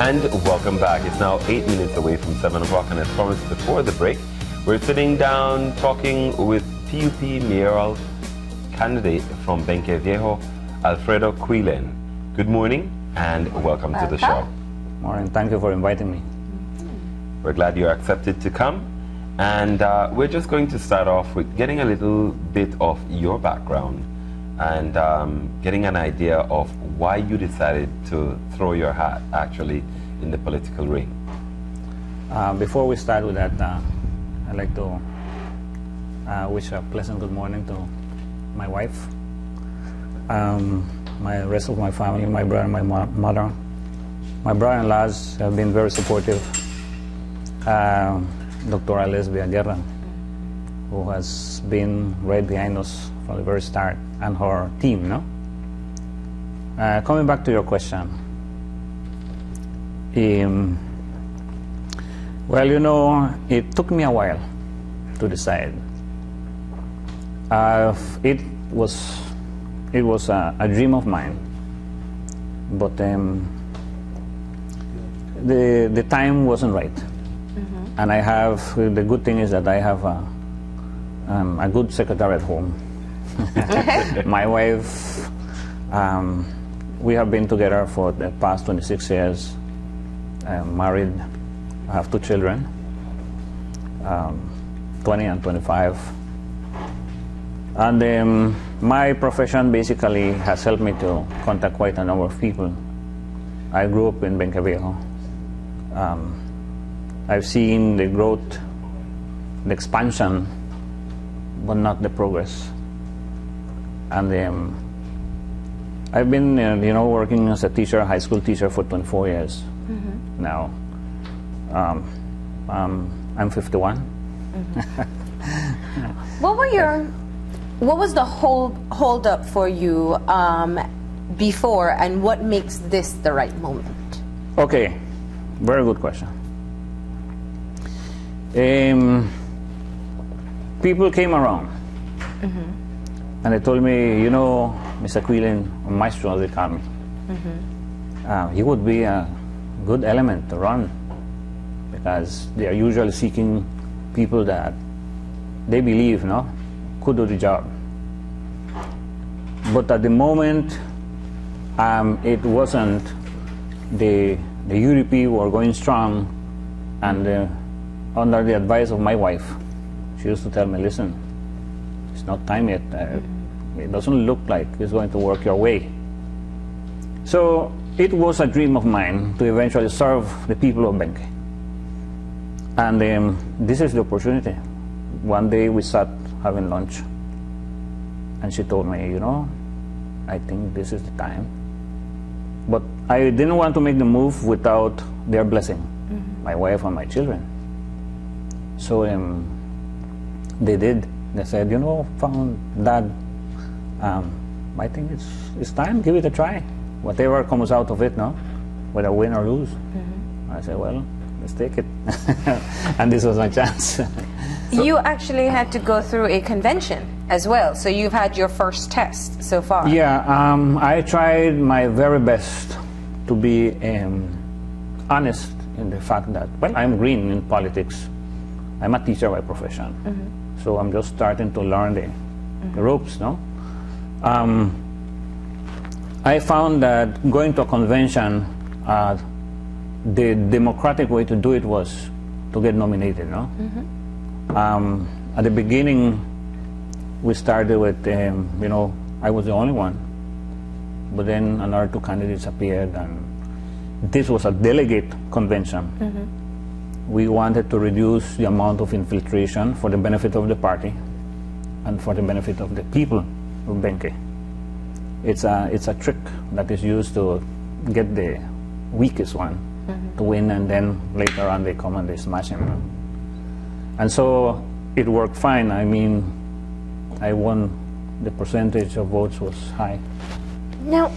And welcome back. It's now 8 minutes away from 7 o'clock, and as promised before the break, we're sitting down talking with PUP mayoral candidate from Benque, Viejo, Alfredo Kuylen. Good morning and welcome to the show. Morning. Thank you for inviting me. We're glad you accepted to come. And we're just going to start off with getting a little bit of your background and getting an idea of why you decided to throw your hat actually in the political ring. Before we start with that, I'd like to wish a pleasant good morning to my wife, my rest of my family, my brother and my mother. My brother-in-laws have been very supportive. Dr. Lesbia Guerra, who has been right behind us from the very start, and her team, no? Coming back to your question, well, you know, it took me a while to decide. It was a dream of mine, but the time wasn't right. And I have, the good thing is that I have a good secretary at home. My wife, we have been together for the past 26 years, married, I have 2 children, 20 and 25. And my profession basically has helped me to contact quite a number of people. I grew up in Benque Viejo. I've seen the growth, the expansion, but not the progress. And I've been, you know, working as a teacher, high school teacher for 24 years now. I'm 51. What was the hold up for you before, and what makes this the right moment? Okay, very good question. People came around and they told me, you know, Mr. Kuylen, or Maestro as they call me, he would be a good element to run, because they are usually seeking people that they believe, no, could do the job. But at the moment, it wasn't. The UDP were going strong, and under the advice of my wife, she used to tell me, listen, it's not time yet. It doesn't look like it's going to work your way. So it was a dream of mine to eventually serve the people of Benque. And this is the opportunity. One day we sat having lunch, and she told me, you know, I think this is the time. But I didn't want to make the move without their blessing, my wife and my children. So they did. They said, you know, Dad, I think it's time. Give it a try. Whatever comes out of it, no, whether win or lose. I said, well, let's take it. And this was my chance. You actually had to go through a convention as well, so you've had your first test so far. Yeah, I tried my very best to be honest in the fact that, well, I'm green in politics. I'm a teacher by profession, so I'm just starting to learn the ropes, no? I found that going to a convention, the democratic way to do it was to get nominated, no? At the beginning, we started with, you know, I was the only one, but then another 2 candidates appeared, and this was a delegate convention. We wanted to reduce the amount of infiltration for the benefit of the party and for the benefit of the people of Benque. It's a trick that is used to get the weakest one to win, and then later on they come and they smash him. And so it worked fine. I mean, I won. The percentage of votes was high. Now,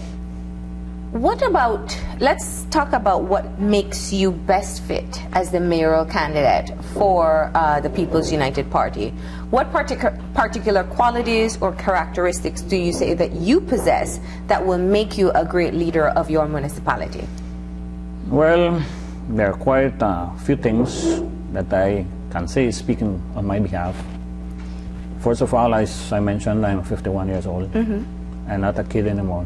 what about, let's talk about what makes you best fit as the mayoral candidate for the People's United Party. What particular qualities or characteristics do you say that you possess that will make you a great leader of your municipality? Well, there are quite a few things that I can say speaking on my behalf. First of all, as I mentioned, I'm 51 years old and not a kid anymore.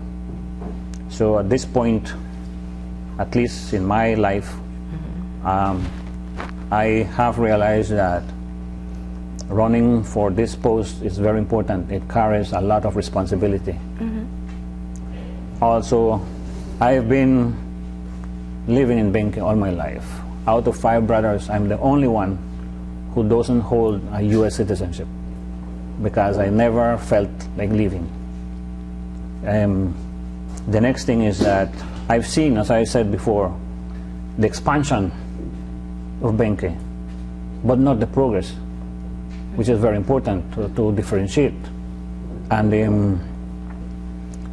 So at this point, at least in my life, I have realized that running for this post is very important. It carries a lot of responsibility. Also, I've been living in Benque all my life. Out of 5 brothers, I'm the only one who doesn't hold a U.S. citizenship because I never felt like leaving. The next thing is that I've seen, as I said before, the expansion of Benque, but not the progress, which is very important to differentiate. And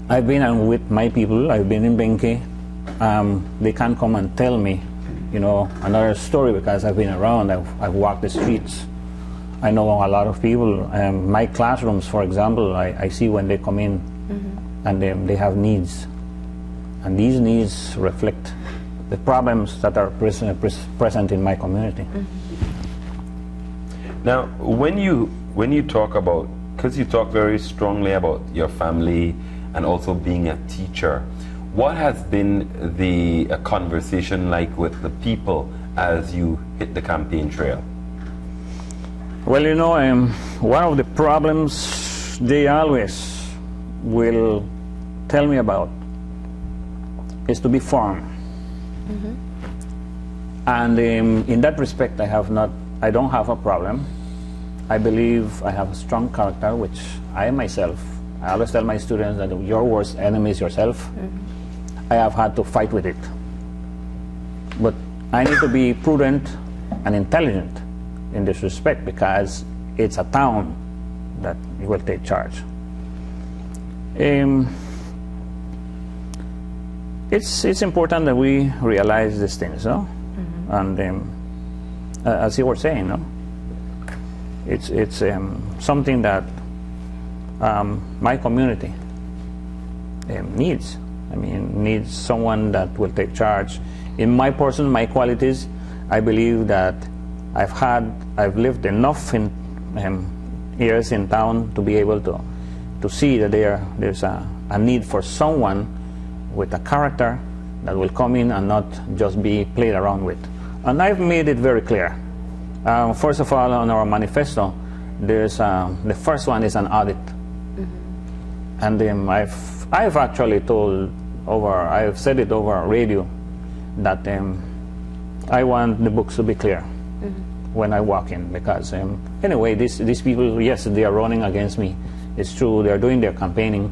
I've been with my people, I've been in Benque. They can't come and tell me, you know, another story because I've been around, I've walked the streets. I know a lot of people. My classrooms, for example, I see when they come in and they have needs. And these needs reflect the problems that are present in my community. Now, when you talk about, because you talk very strongly about your family and also being a teacher, what has been the conversation like with the people as you hit the campaign trail? Well, you know, one of the problems they always will tell me about is to be firm. And in that respect, I don't have a problem. I believe I have a strong character, which I myself, I always tell my students that your worst enemy is yourself. I have had to fight with it. But I need to be prudent and intelligent in this respect because it's a town that will take charge. It's important that we realize these things, no? And as you were saying, no? It's something that my community needs. I mean, needs someone that will take charge. In my person, my qualities, I believe that I've lived enough in years in town to be able to see that there's a need for someone with a character that will come in and not just be played around with. And I've made it very clear. First of all, on our manifesto, there's the first one is an audit. And I've actually I've said it over radio that I want the books to be clear when I walk in, because anyway, these people, yes, they are running against me. It's true, they're doing their campaigning,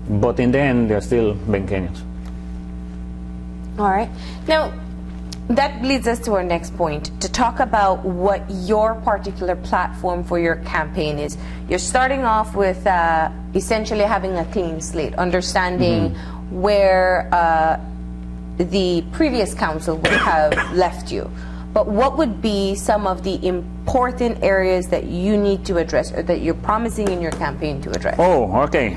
but in the end, they're still Benqueños. All right. Now, that leads us to our next point, to talk about what your particular platform for your campaign is. You're starting off with essentially having a clean slate, understanding where the previous council would have left you. But what would be some of the important areas that you need to address, or that you're promising in your campaign to address? Oh, okay.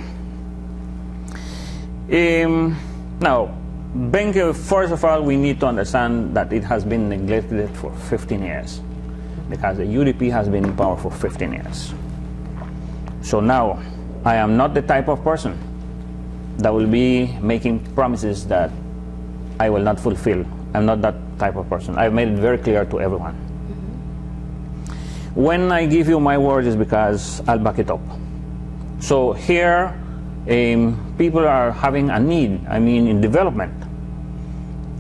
Now, Benque, first of all, we need to understand that it has been neglected for 15 years because the UDP has been in power for 15 years. So now, I am not the type of person that will be making promises that I will not fulfill. I'm not that type of person. I've made it very clear to everyone. When I give you my word, is because I'll back it up. So here, people are having a need, I mean, in development.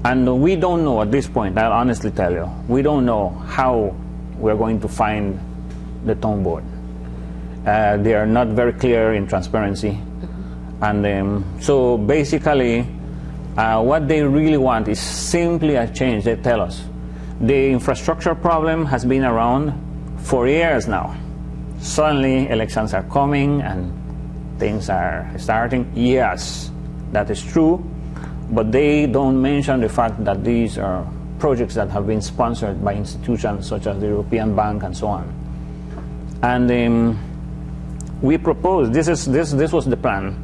And we don't know at this point, I'll honestly tell you, we don't know how we're going to find the town board. They are not very clear in transparency. And so basically, what they really want is simply a change, they tell us. The infrastructure problem has been around for years now. Suddenly, elections are coming and things are starting. Yes, that is true, but they don't mention the fact that these are projects that have been sponsored by institutions such as the European Bank and so on. And we proposed, this was the plan,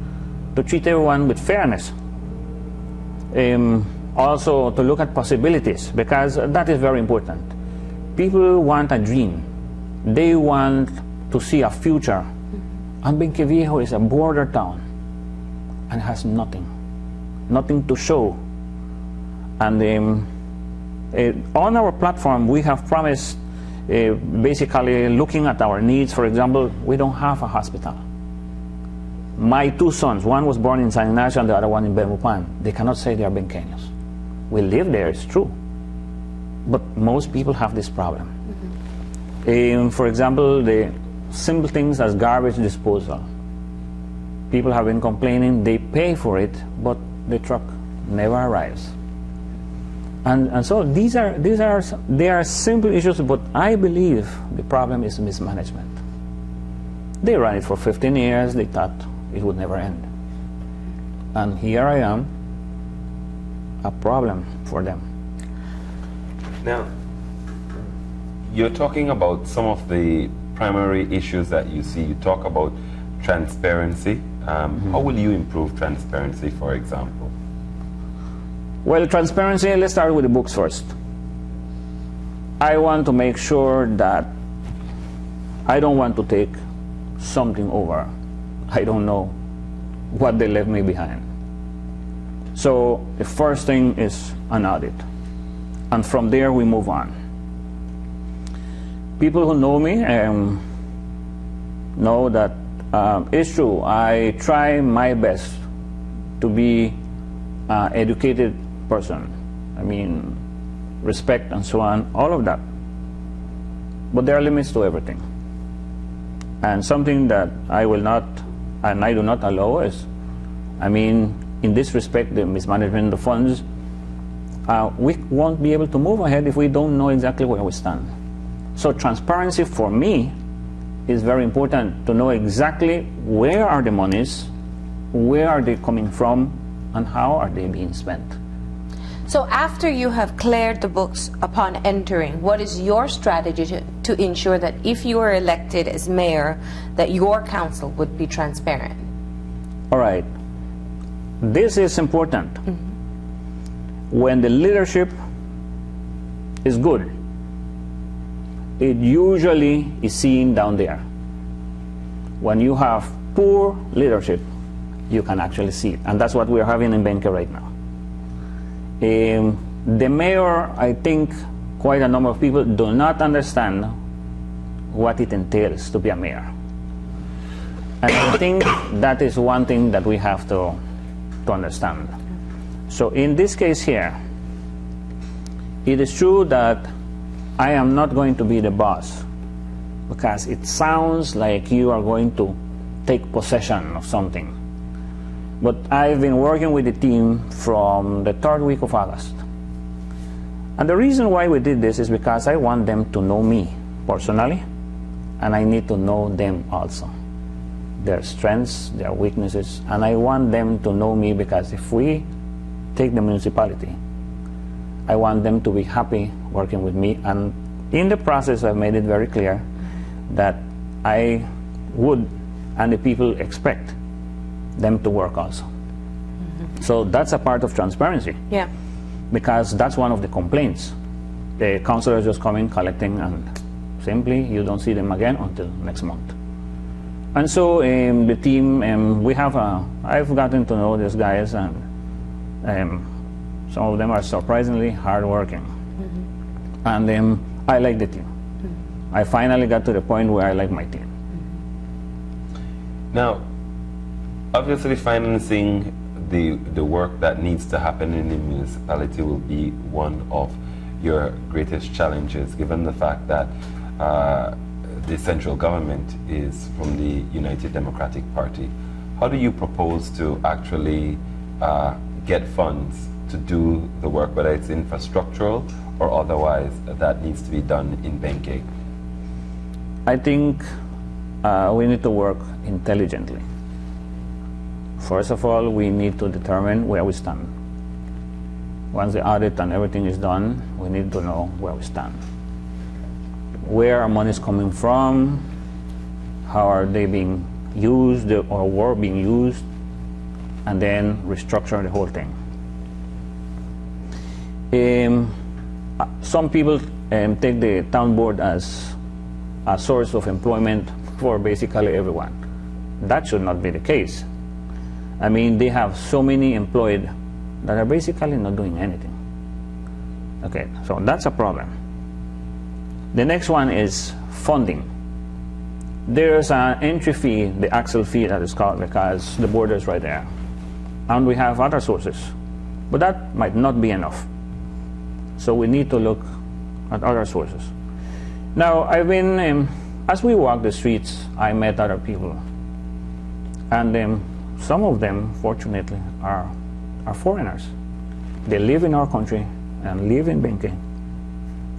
to treat everyone with fairness. also to look at possibilities, because that is very important. People want a dream. They want to see a future. And Benque Viejo is a border town and has nothing to show. And on our platform, we have promised, basically looking at our needs. For example, we don't have a hospital. My two sons, one was born in San Ignacio and the other one in Benque. They cannot say they are Benqueños. We live there, it's true. But most people have this problem. For example, the simple things as garbage disposal. People have been complaining, they pay for it, but the truck never arrives. And so they are simple issues, but I believe the problem is mismanagement. They ran it for 15 years, they thought it would never end. And here I am, a problem for them. Now, you're talking about some of the primary issues that you see. You talk about transparency. How will you improve transparency, for example? Well, transparency, let's start with the books first. I want to make sure that I don't want to take something over. I don't know what they left me behind. So the first thing is an audit. And from there we move on. People who know me know that it's true. I try my best to be an educated person. I mean, respect and so on, all of that. But there are limits to everything. And something that I will not, and I do not allow is, I mean, in this respect, the mismanagement of the funds, we won't be able to move ahead if we don't know exactly where we stand. So transparency for me is very important, to know exactly where are the monies, where are they coming from, and how are they being spent. So after you have cleared the books upon entering, what is your strategy to ensure that if you are elected as mayor, that your council would be transparent? All right. This is important. When the leadership is good, it usually is seen down there. When you have poor leadership, you can actually see it. And that's what we're having in Benque right now. The mayor, I think quite a number of people do not understand what it entails to be a mayor. And I think that is one thing that we have to understand. So in this case here, it is true that I am not going to be the boss, because it sounds like you are going to take possession of something. But I've been working with the team from the 3rd week of August. And the reason why we did this is because I want them to know me personally, and I need to know them also. Their strengths, their weaknesses, and I want them to know me, because if we take the municipality, I want them to be happy working with me. And in the process, I've made it very clear that I would, and the people expect them to work also. So that's a part of transparency. Yeah. Because that's one of the complaints. The councillors just come in collecting, and simply you don't see them again until next month. And so the team, we have I've gotten to know these guys, and some of them are surprisingly hardworking. And I like the team. I finally got to the point where I like my team. Now, obviously financing the work that needs to happen in the municipality will be one of your greatest challenges, given the fact that the central government is from the United Democratic Party. How do you propose to actually get funds to do the work, whether it's infrastructural or otherwise, that needs to be done in Benque? I think we need to work intelligently. First of all, we need to determine where we stand. Once the audit and everything is done, we need to know where we stand. Where our money is coming from, how are they being used or were being used, and then restructure the whole thing. Some people take the town board as a source of employment for basically everyone. That should not be the case. I mean, they have so many employed that are basically not doing anything. Okay, so that's a problem. The next one is funding. There's an entry fee, the axle fee that is called, because the border is right there. And we have other sources. But that might not be enough. So we need to look at other sources. Now, I've been, as we walk the streets, I met other people. And some of them, fortunately, are foreigners. They live in our country and live in Benque,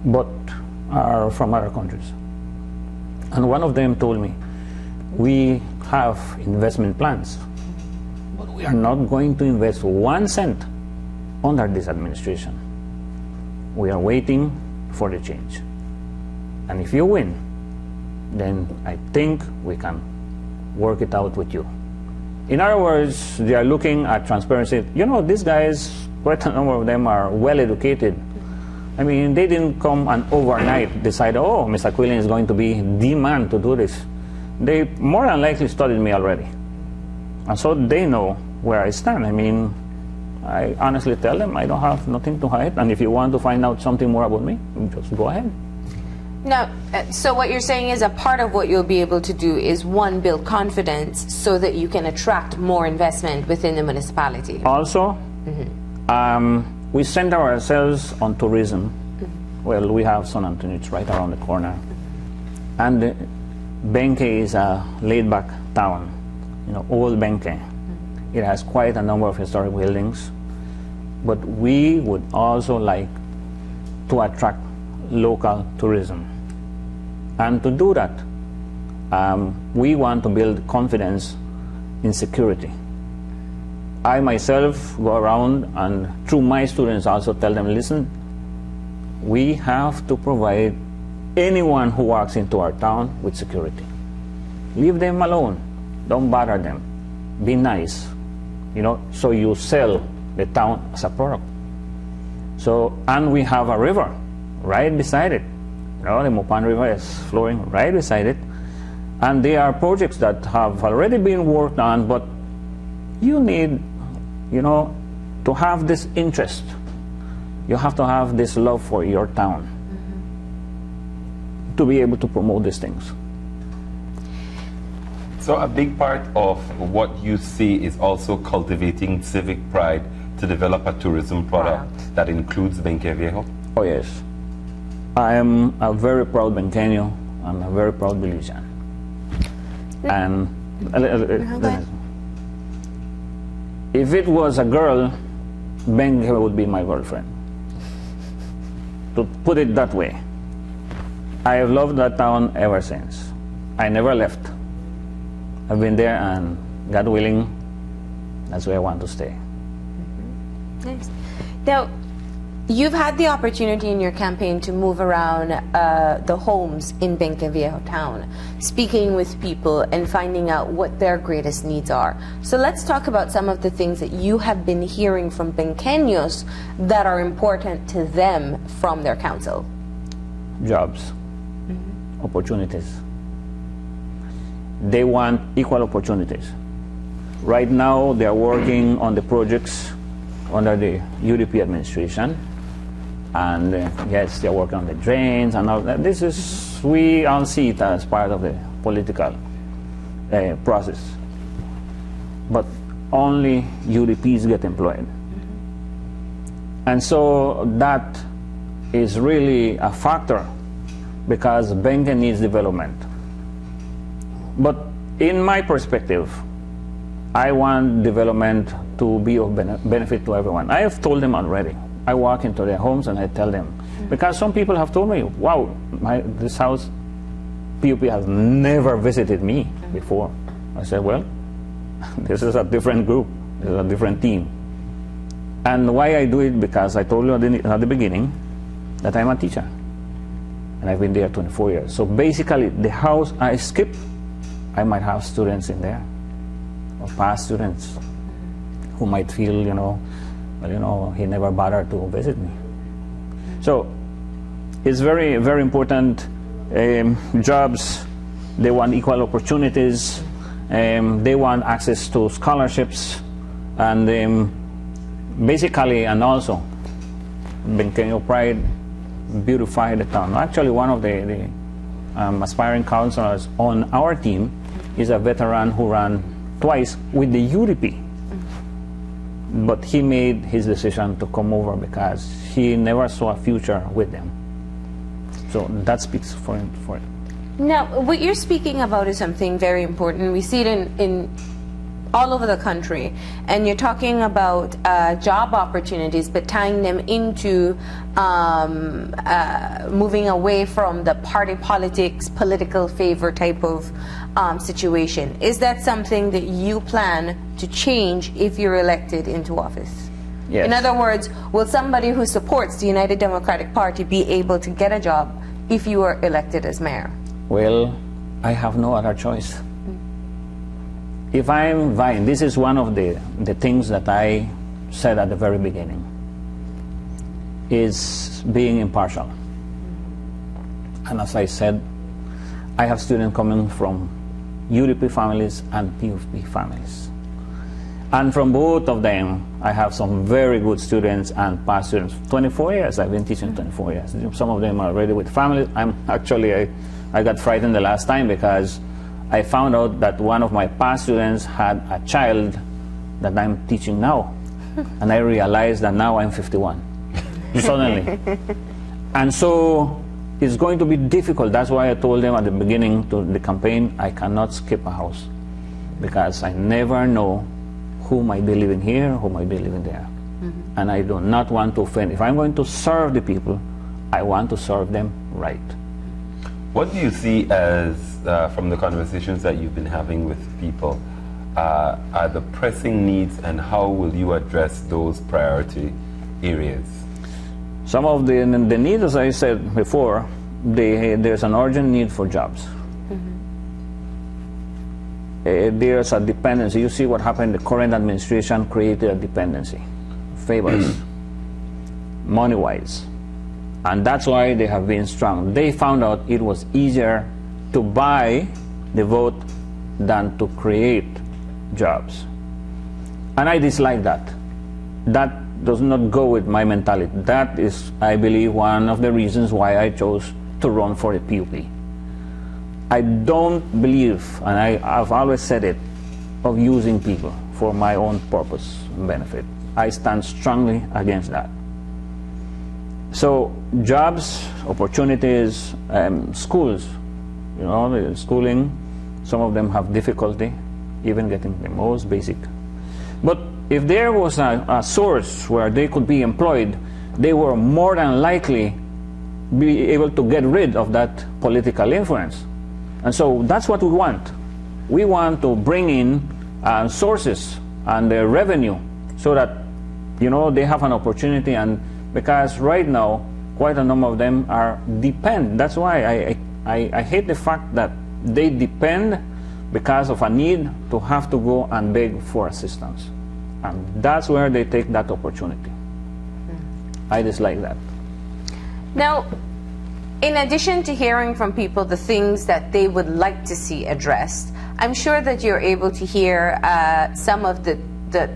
but are from other countries. And one of them told me, we have investment plans, but we are not going to invest 1 cent under this administration. We are waiting for the change. And if you win, then I think we can work it out with you. In other words, they are looking at transparency. You know, these guys, quite a number of them are well educated. I mean, they didn't come and overnight decide, oh, Mr. Kuylen is going to be the man to do this. They more than likely studied me already. And so they know where I stand. I mean, I honestly tell them I don't have nothing to hide. And if you want to find out something more about me, just go ahead. Now, so what you're saying is a part of what you'll be able to do is, one, build confidence so that you can attract more investment within the municipality. Also, we center ourselves on tourism. Well, we have San Antonio, it's right around the corner. And Benque is a laid-back town, you know, old Benque. It has quite a number of historic buildings. But we would also like to attract local tourism. And to do that, we want to build confidence in security. I myself go around and through my students also tell them, listen, we have to provide anyone who walks into our town with security. Leave them alone. Don't bother them. Be nice. You know, so you sell the town as a product. So, and we have a river right beside it. You know, the Mopan River is flowing right beside it. And there are projects that have already been worked on, but you need, you know, to have this interest. You have to have this love for your town to be able to promote these things. So a big part of what you see is also cultivating civic pride to develop a tourism product that includes Benque Viejo? Oh yes. I am a very proud Benqueño. I'm a very proud Belizean. And if it was a girl, Benque would be my girlfriend. To put it that way. I have loved that town ever since. I never left. I've been there, and God willing, that's where I want to stay. Nice. Now, you've had the opportunity in your campaign to move around the homes in Benque Viejo town, speaking with people and finding out what their greatest needs are. So let's talk about some of the things that you have been hearing from Benqueños that are important to them from their council. Jobs, opportunities. They want equal opportunities. Right now, they are working on the projects under the UDP administration. And yes, they're working on the drains and all that. This is, we all see it as part of the political process. But only UDPs get employed. And so that is really a factor because Benque needs development. But in my perspective, I want development to be of benefit to everyone. I have told them already. I walk into their homes and I tell them. Because some people have told me, wow, this house, PUP has never visited me before. I said, well, this is a different group. This is a different team. And why I do it, because I told you at the beginning that I'm a teacher. And I've been there 24 years. So basically, the house I skip, I might have students in there, or past students, who might feel, well, he never bothered to visit me. So it's very, very important. Jobs, they want equal opportunities, they want access to scholarships, and basically, and also, Benque Pride beautify the town. Actually, one of the aspiring councillors on our team is a veteran who ran twice with the UDP. But he made his decision to come over because he never saw a future with them. So that speaks for him. Now, what you're speaking about is something very important. We see it in all over the country, and you're talking about job opportunities, but tying them into moving away from the party politics, political favor type of situation. Is that something that you plan to change if you're elected into office? Yes. In other words, will somebody who supports the United Democratic Party be able to get a job if you are elected as mayor? Well, I have no other choice. If I'm vying, this is one of the things that I said at the very beginning, is being impartial. And as I said, I have students coming from UDP families and PUP families. And from both of them, I have some very good students and past students. 24 years, I've been teaching 24 years. Some of them are already with families. I got frightened the last time because I found out that one of my past students had a child that I'm teaching now. And I realized that now I'm 51, suddenly. And so it's going to be difficult. That's why I told them at the beginning to the campaign, I cannot skip a house, because I never know who might be living here, who might be living there. And I do not want to offend. If I'm going to serve the people, I want to serve them right. What do you see as, from the conversations that you've been having with people, are the pressing needs, and how will you address those priority areas? Some of the needs, as I said before, there's an urgent need for jobs. There's a dependency. You see what happened, the current administration created a dependency, favors, money-wise. And that's why they have been strong. They found out it was easier to buy the vote than to create jobs. And I dislike that. That does not go with my mentality. That is, I believe, one of the reasons why I chose to run for the PUP. I don't believe, and I've always said it, of using people for my own purpose and benefit. I stand strongly against that. So jobs, opportunities, schools, you know, the schooling, some of them have difficulty even getting the most basic. But if there was a source where they could be employed, they were more than likely be able to get rid of that political influence. And so that's what we want. We want to bring in sources and the revenue so that, you know, they have an opportunity. And because right now, quite a number of them are depend. That's why I hate the fact that they depend because of a need to have to go and beg for assistance. And that's where they take that opportunity. I dislike that. Now, in addition to hearing from people the things that they would like to see addressed, I'm sure that you're able to hear some of the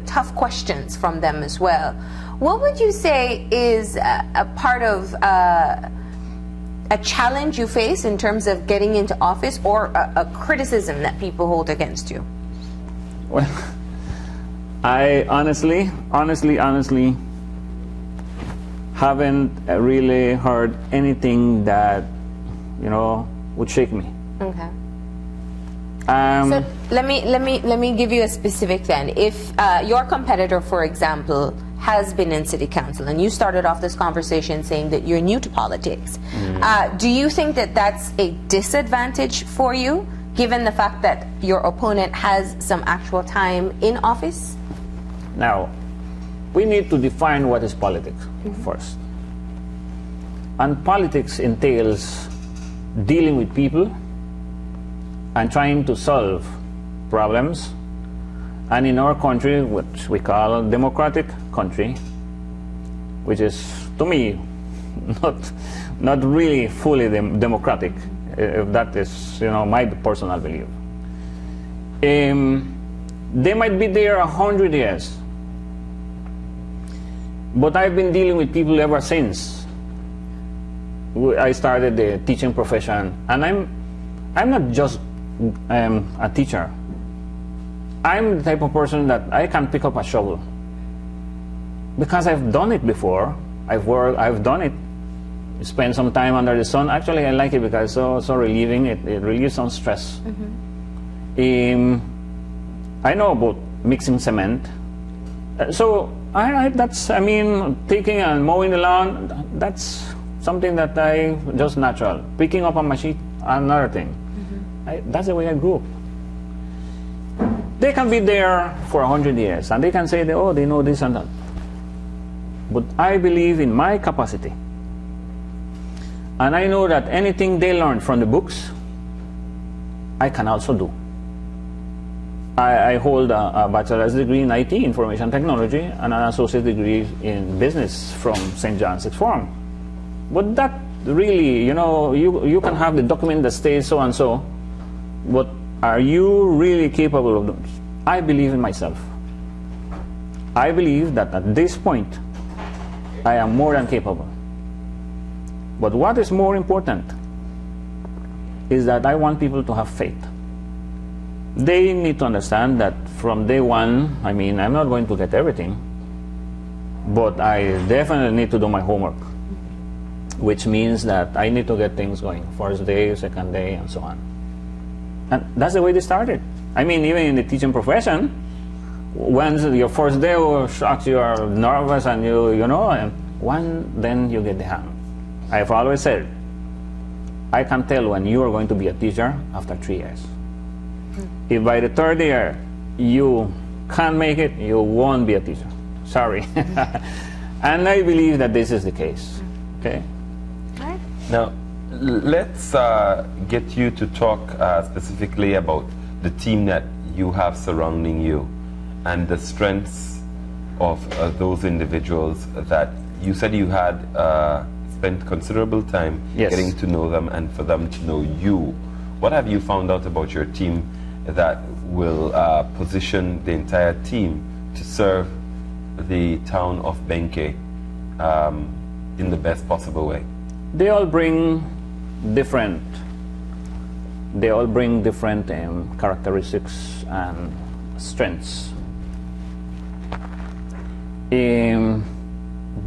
tough questions from them as well. What would you say is a part of a challenge you face in terms of getting into office, or a criticism that people hold against you? Well, I honestly haven't really heard anything that, you know, would shake me. Okay. So let me give you a specific then. If your competitor, for example, has been in city council, and you started off this conversation saying that you're new to politics, do you think that that's a disadvantage for you, given the fact that your opponent has some actual time in office? Now, we need to define what is politics first. And politics entails dealing with people and trying to solve problems. And in our country, which we call a democratic country, which is, to me, not really fully democratic, if that is, my personal belief. They might be there 100 years, but I've been dealing with people ever since I started the teaching profession, and I'm not just a teacher. I'm the type of person that I can pick up a shovel because I've done it before. I've done it. Spend some time under the sun. Actually, I like it because it's so relieving. It relieves some stress. I know about mixing cement. So taking and mowing the lawn, that's something that just natural. Picking up a machine, another thing. That's the way I grew up. They can be there for 100 years and they can say, they know this and that. But I believe in my capacity. And I know that anything they learned from the books, I can also do. I hold a bachelor's degree in IT, information technology, and an associate degree in business from St. John's Sixth Form. But that really, you can have the document that stays so and so, but are you really capable of doing this? I believe in myself. I believe that at this point, I am more than capable. But what is more important is that I want people to have faith. They need to understand that from day one, I'm not going to get everything, but I definitely need to do my homework, which means that I need to get things going, first day, second day, and so on. And that's the way they started. Even in the teaching profession, once your first day will shock you, are nervous, and then you get the hang. I've always said, I can tell when you are going to be a teacher after 3 years. If by the third year you can't make it, you won't be a teacher. Sorry. And I believe that this is the case. Okay. Right. Now, let's get you to talk specifically about the team that you have surrounding you and the strengths of those individuals that you said you had spent considerable time getting to know them and for them to know you. What have you found out about your team that will position the entire team to serve the town of Benque in the best possible way? They all bring different characteristics and strengths.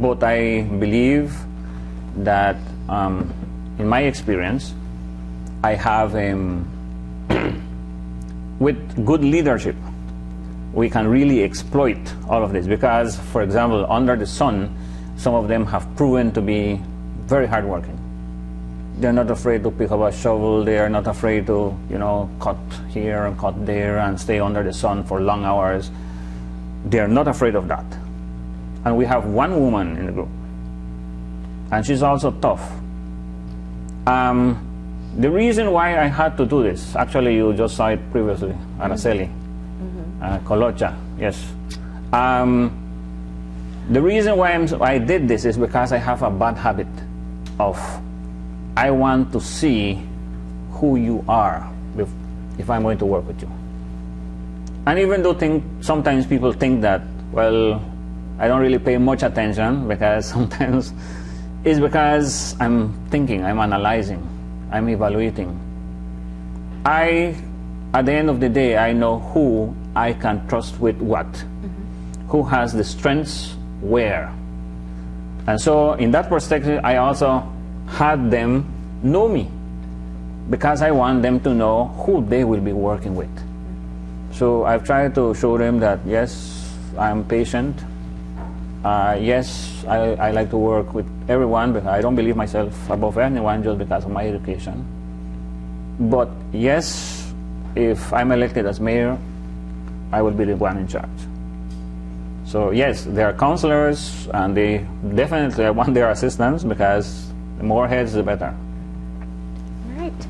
But I believe that in my experience, I have with good leadership, we can really exploit all of this because, for example, under the sun, some of them have proven to be very hardworking. They're not afraid to pick up a shovel. They are not afraid to, cut here and cut there and stay under the sun for long hours. They're not afraid of that. And we have one woman in the group, and she's also tough. The reason why I had to do this, actually you just saw it previously, Araceli, Colocha, yes. The reason why I did this is because I have a bad habit of, I want to see who you are if I'm going to work with you. And even though sometimes people think that, well, I don't really pay much attention because sometimes it's because I'm thinking, I'm analyzing, I'm evaluating. At the end of the day, I know who I can trust with what, who has the strengths where. And so in that perspective, I also had them know me because I want them to know who they will be working with. So I've tried to show them that, yes, I'm patient. Yes, I like to work with everyone because I don't believe myself above anyone just because of my education. But yes, if I'm elected as mayor, I will be the one in charge. So yes, there are counselors and they definitely want their assistance because the more heads, the better. All right.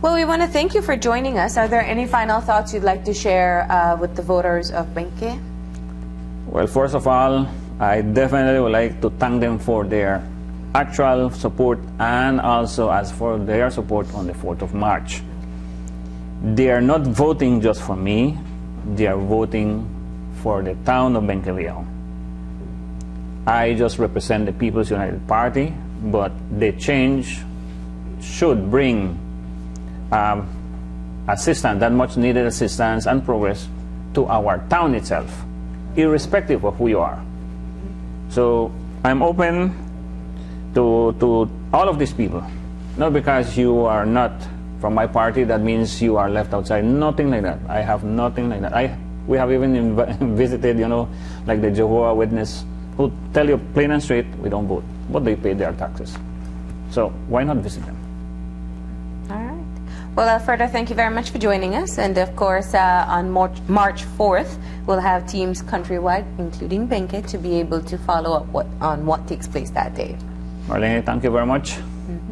Well, we want to thank you for joining us. Are there any final thoughts you'd like to share with the voters of Benque? Well, first of all, I definitely would like to thank them for their actual support and also ask for their support on the 4th of March. They are not voting just for me, they are voting for the town of Benque Viejo. I just represent the People's United Party, but the change should bring assistance, that much needed assistance and progress to our town itself, irrespective of who you are. So I'm open to all of these people. Not because you are not from my party, that means you are left outside. Nothing like that. I have nothing like that. We have even visited, like the Jehovah's Witness, who tell you plain and straight, we don't vote, but they pay their taxes. So why not visit them? All right. Well, Alfredo, thank you very much for joining us. And of course, on March 4th, we'll have teams countrywide, including Benque, to be able to follow up on what takes place that day. Marlene, thank you very much.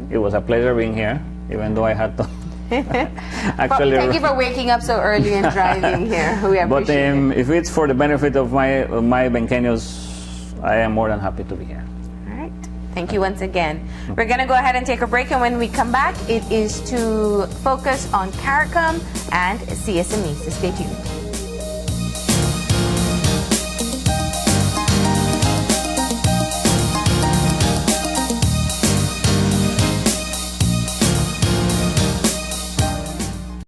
It was a pleasure being here, even though I had to actually... Thank you for waking up so early and driving here. We appreciate but it. if it's for the benefit of my Benqueños, I am more than happy to be here. All right. Thank you once again. We're going to go ahead and take a break, and when we come back, it is to focus on CARICOM and CSME. So stay tuned.